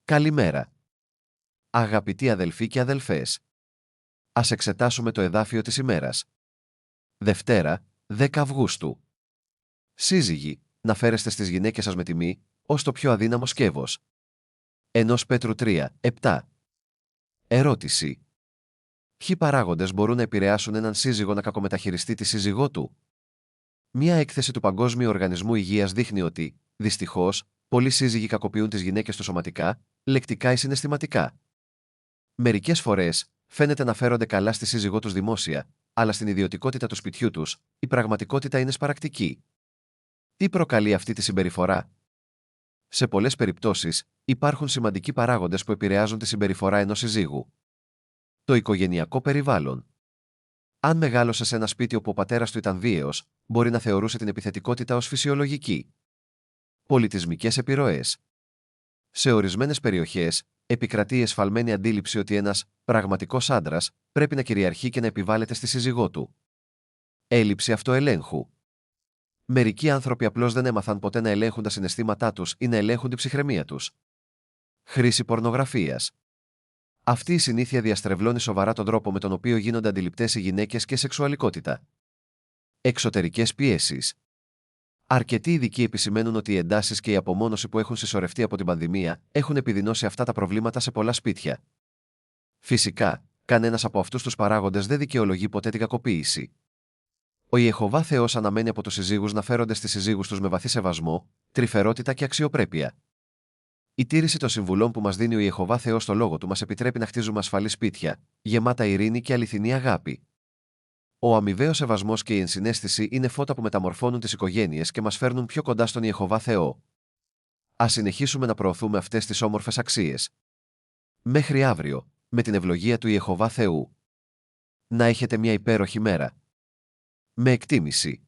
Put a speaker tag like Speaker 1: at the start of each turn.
Speaker 1: Καλημέρα. Αγαπητοί αδελφοί και αδελφές. Ας εξετάσουμε το εδάφιο της ημέρας. Δευτέρα, 10 Αυγούστου. Σύζυγοι, να φέρεστε στις γυναίκες σας με τιμή, ως το πιο αδύναμο σκεύος. 1 Πέτρου 3, 7. Ερώτηση. Ποιοι παράγοντες μπορούν να επηρεάσουν έναν σύζυγο να κακομεταχειριστεί τη σύζυγό του? Μια έκθεση του Παγκόσμιου Οργανισμού Υγείας δείχνει ότι, δυστυχώς, πολλοί σύζυγοι κακοποιούν τις γυναίκες τους σωματικά, λεκτικά ή συναισθηματικά. Μερικές φορές, φαίνεται να φέρονται καλά στη σύζυγό τους δημόσια, αλλά στην ιδιωτικότητα του σπιτιού τους, η πραγματικότητα είναι σπαρακτική. Τι προκαλεί αυτή τη συμπεριφορά? Σε πολλές περιπτώσεις, υπάρχουν σημαντικοί παράγοντες που επηρεάζουν τη συμπεριφορά ενός συζύγου. Το οικογενειακό περιβάλλον. Αν μεγάλωσε σε ένα σπίτι όπου ο πατέρας του ήταν βίαιος, μπορεί να θεωρούσε την επιθετικότητα ως φυσιολογική. Πολιτισμικές επιρροές. Σε ορισμένες περιοχές, επικρατεί η εσφαλμένη αντίληψη ότι ένας πραγματικός άντρας πρέπει να κυριαρχεί και να επιβάλλεται στη σύζυγό του. Έλλειψη αυτοελέγχου. Μερικοί άνθρωποι απλώς δεν έμαθαν ποτέ να ελέγχουν τα συναισθήματά τους ή να ελέγχουν την ψυχραιμία τους. Χρήση πορνογραφίας. Αυτή η συνήθεια διαστρεβλώνει σοβαρά τον τρόπο με τον οποίο γίνονται αντιληπτές οι γυναίκες και σεξουαλικότητα. Εξωτερικές πιέσεις. Αρκετοί ειδικοί επισημαίνουν ότι οι εντάσεις και η απομόνωση που έχουν συσσωρευτεί από την πανδημία έχουν επιδεινώσει αυτά τα προβλήματα σε πολλά σπίτια. Φυσικά, κανένας από αυτούς τους παράγοντες δεν δικαιολογεί ποτέ την κακοποίηση. Ο Ιεχωβά Θεός αναμένει από τους συζύγους να φέρονται στις συζύγους τους με βαθύ σεβασμό, τρυφερότητα και αξιοπρέπεια. Η τήρηση των συμβουλών που μας δίνει ο Ιεχωβά Θεός στο λόγο του μας επιτρέπει να χτίζουμε ασφαλή σπίτια, γεμάτα ειρήνη και αληθινή αγάπη. Ο αμοιβαίος σεβασμός και η ενσυναίσθηση είναι φώτα που μεταμορφώνουν τις οικογένειες και μας φέρνουν πιο κοντά στον Ιεχωβά Θεό. Ας συνεχίσουμε να προωθούμε αυτές τις όμορφες αξίες. Μέχρι αύριο, με την ευλογία του Ιεχωβά Θεού. Να έχετε μια υπέροχη μέρα. Με εκτίμηση.